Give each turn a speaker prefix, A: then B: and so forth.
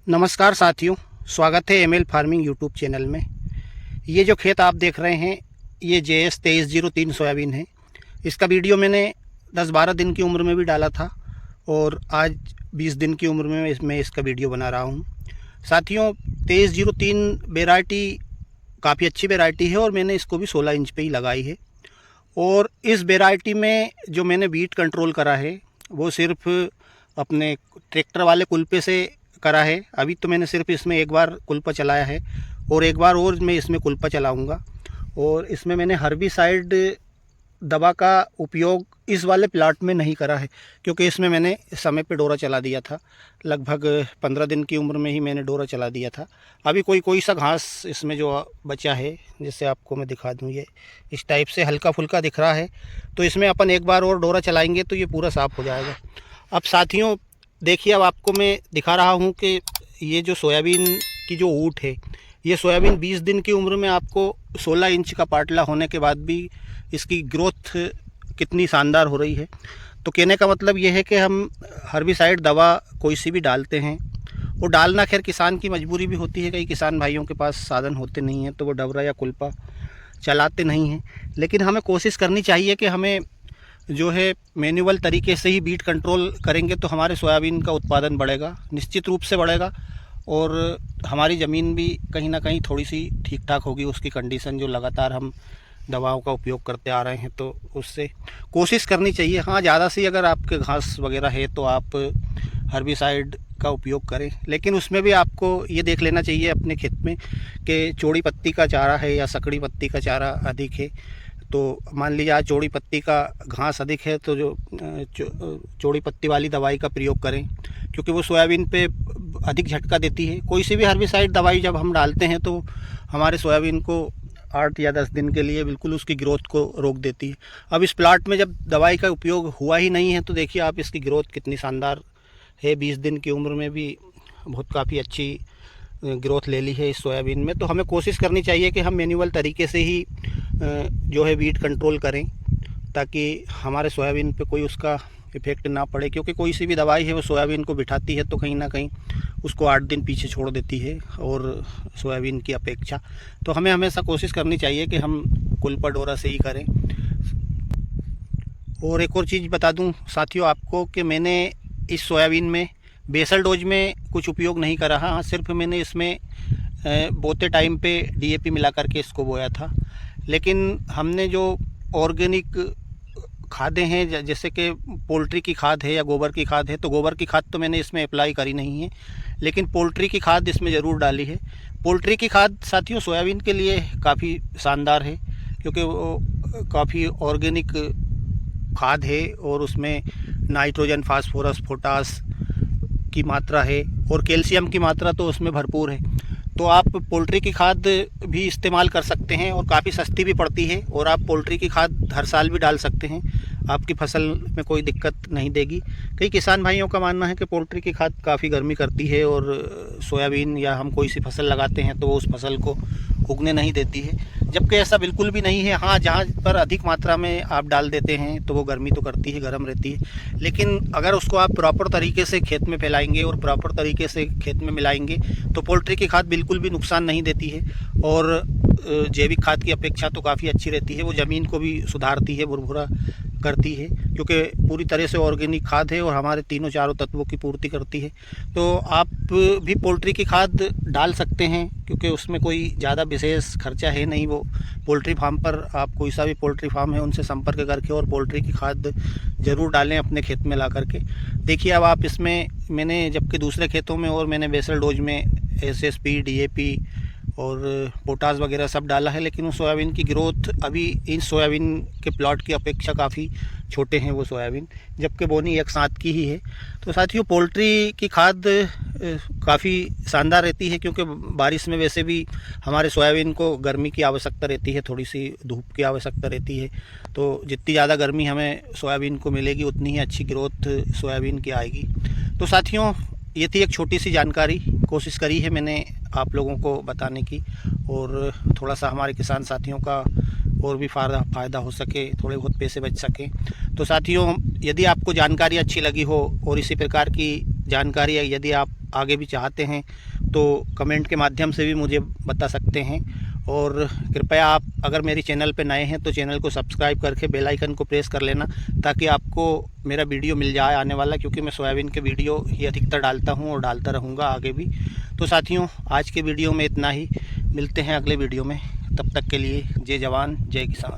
A: नमस्कार साथियों, स्वागत है एमएल फार्मिंग यूट्यूब चैनल में। ये जो खेत आप देख रहे हैं ये JS 2303 सोयाबीन है। इसका वीडियो मैंने 10-12 दिन की उम्र में भी डाला था और आज 20 दिन की उम्र में मैं इसका वीडियो बना रहा हूँ। साथियों, 2303 वेराइटी काफ़ी अच्छी वेराइटी है और मैंने इसको भी 16 इंच पे ही लगाई है। और इस वेराइटी में जो मैंने वीट कंट्रोल करा है वो सिर्फ अपने ट्रैक्टर वाले कुल्पे से करा है। अभी तो मैंने सिर्फ इसमें एक बार कुल्पा चलाया है और एक बार और मैं इसमें कुल्पा चलाऊंगा। और इसमें मैंने हर्बिसाइड दवा का उपयोग इस वाले प्लाट में नहीं करा है क्योंकि इसमें मैंने समय पे डोरा चला दिया था। लगभग 15 दिन की उम्र में ही मैंने डोरा चला दिया था। अभी कोई सा घास इसमें जो बचा है, जैसे आपको मैं दिखा दूँ, ये इस टाइप से हल्का फुल्का दिख रहा है, तो इसमें अपन एक बार और डोरा चलाएँगे तो ये पूरा साफ़ हो जाएगा। अब साथियों देखिए, अब आपको मैं दिखा रहा हूँ कि ये जो सोयाबीन की जो ऊँट है, ये सोयाबीन 20 दिन की उम्र में आपको 16 इंच का पाटला होने के बाद भी इसकी ग्रोथ कितनी शानदार हो रही है। तो कहने का मतलब ये है कि हम हर्बिसाइड दवा कोई सी भी डालते हैं, वो डालना खैर किसान की मजबूरी भी होती है। कई किसान भाइयों के पास साधन होते नहीं हैं तो वो डबरा या कुल्पा चलाते नहीं हैं, लेकिन हमें कोशिश करनी चाहिए कि हमें जो है मैन्युअल तरीके से ही बीट कंट्रोल करेंगे तो हमारे सोयाबीन का उत्पादन बढ़ेगा, निश्चित रूप से बढ़ेगा। और हमारी ज़मीन भी कहीं ना कहीं थोड़ी सी ठीक ठाक होगी, उसकी कंडीशन जो लगातार हम दवाओं का उपयोग करते आ रहे हैं तो उससे कोशिश करनी चाहिए। हाँ, ज़्यादा सी अगर आपके घास वगैरह है तो आप हर्बिसाइड का उपयोग करें, लेकिन उसमें भी आपको ये देख लेना चाहिए अपने खेत में कि चौड़ी पत्ती का चारा है या सकड़ी पत्ती का चारा अधिक है। तो मान लीजिए आज चौड़ी पत्ती का घास अधिक है तो जो चौड़ी पत्ती वाली दवाई का प्रयोग करें, क्योंकि वो सोयाबीन पे अधिक झटका देती है। कोई सी भी हर्बिसाइड दवाई जब हम डालते हैं तो हमारे सोयाबीन को 8 या 10 दिन के लिए बिल्कुल उसकी ग्रोथ को रोक देती है। अब इस प्लाट में जब दवाई का उपयोग हुआ ही नहीं है तो देखिए आप इसकी ग्रोथ कितनी शानदार है। 20 दिन की उम्र में भी बहुत काफ़ी अच्छी ग्रोथ ले ली है इस सोयाबीन में। तो हमें कोशिश करनी चाहिए कि हम मैन्युअल तरीके से ही जो है वीट कंट्रोल करें ताकि हमारे सोयाबीन पे कोई उसका इफ़ेक्ट ना पड़े, क्योंकि कोई सी भी दवाई है वो सोयाबीन को बिठाती है तो कहीं ना कहीं उसको 8 दिन पीछे छोड़ देती है और सोयाबीन की अपेक्षा। तो हमें हमेशा कोशिश करनी चाहिए कि हम कुल्पा डोरा से ही करें। और एक और चीज़ बता दूं साथियों आपको कि मैंने इस सोयाबीन में बेसल डोज में कुछ उपयोग नहीं करा। हाँ, सिर्फ मैंने इसमें बोते टाइम पे DAP मिला करके इसको बोया था। लेकिन हमने जो ऑर्गेनिक खादें हैं, जैसे कि पोल्ट्री की खाद है या गोबर की खाद है, तो गोबर की खाद तो मैंने इसमें अप्लाई करी नहीं है, लेकिन पोल्ट्री की खाद इसमें ज़रूर डाली है। पोल्ट्री की खाद साथियों सोयाबीन के लिए काफ़ी शानदार है क्योंकि वो काफ़ी ऑर्गेनिक खाद है और उसमें नाइट्रोजन, फास्फोरस, पोटास की मात्रा है और कैल्शियम की मात्रा तो उसमें भरपूर है। तो आप पोल्ट्री की खाद भी इस्तेमाल कर सकते हैं और काफ़ी सस्ती भी पड़ती है और आप पोल्ट्री की खाद हर साल भी डाल सकते हैं, आपकी फसल में कोई दिक्कत नहीं देगी। कई किसान भाइयों का मानना है कि पोल्ट्री की खाद काफ़ी गर्मी करती है और सोयाबीन या हम कोई सी फसल लगाते हैं तो वो उस फसल को उगने नहीं देती है, जबकि ऐसा बिल्कुल भी नहीं है। हाँ, जहाँ पर अधिक मात्रा में आप डाल देते हैं तो वो गर्मी तो करती है, गर्म रहती है, लेकिन अगर उसको आप प्रॉपर तरीके से खेत में फैलाएंगे और प्रॉपर तरीके से खेत में मिलाएंगे तो पोल्ट्री की खाद बिल्कुल भी नुकसान नहीं देती है और जैविक खाद की अपेक्षा तो काफ़ी अच्छी रहती है। वो ज़मीन को भी सुधारती है, भुरभुरा करती है, क्योंकि पूरी तरह से ऑर्गेनिक खाद है और हमारे तीनों चारों तत्वों की पूर्ति करती है। तो आप भी पोल्ट्री की खाद डाल सकते हैं क्योंकि उसमें कोई ज़्यादा विशेष खर्चा है नहीं। वो पोल्ट्री फार्म पर आप कोई सा भी पोल्ट्री फार्म है उनसे संपर्क करके और पोल्ट्री की खाद ज़रूर डालें अपने खेत में ला करके। देखिए अब आप इसमें मैंने जबकि दूसरे खेतों में और मैंने बेसल डोज में SSP, DAP और पोटास वगैरह सब डाला है, लेकिन उस सोयाबीन की ग्रोथ अभी इन सोयाबीन के प्लॉट की अपेक्षा काफ़ी छोटे हैं वो सोयाबीन, जबकि बोनी एक साथ की ही है। तो साथियों पोल्ट्री की खाद काफ़ी शानदार रहती है क्योंकि बारिश में वैसे भी हमारे सोयाबीन को गर्मी की आवश्यकता रहती है, थोड़ी सी धूप की आवश्यकता रहती है। तो जितनी ज़्यादा गर्मी हमें सोयाबीन को मिलेगी उतनी ही अच्छी ग्रोथ सोयाबीन की आएगी। तो साथियों ये थी एक छोटी सी जानकारी, कोशिश करी है मैंने आप लोगों को बताने की और थोड़ा सा हमारे किसान साथियों का और भी फ़ायदा हो सके, थोड़े बहुत पैसे बच सकें। तो साथियों यदि आपको जानकारी अच्छी लगी हो और इसी प्रकार की जानकारी यदि आप आगे भी चाहते हैं तो कमेंट के माध्यम से भी मुझे बता सकते हैं। और कृपया आप अगर मेरी चैनल पे नए हैं तो चैनल को सब्सक्राइब करके बेल आइकन को प्रेस कर लेना, ताकि आपको मेरा वीडियो मिल जाए आने वाला, क्योंकि मैं सोयाबीन के वीडियो ही अधिकतर डालता हूं और डालता रहूंगा आगे भी। तो साथियों, आज के वीडियो में इतना ही। मिलते हैं अगले वीडियो में, तब तक के लिए जय जवान जय किसान।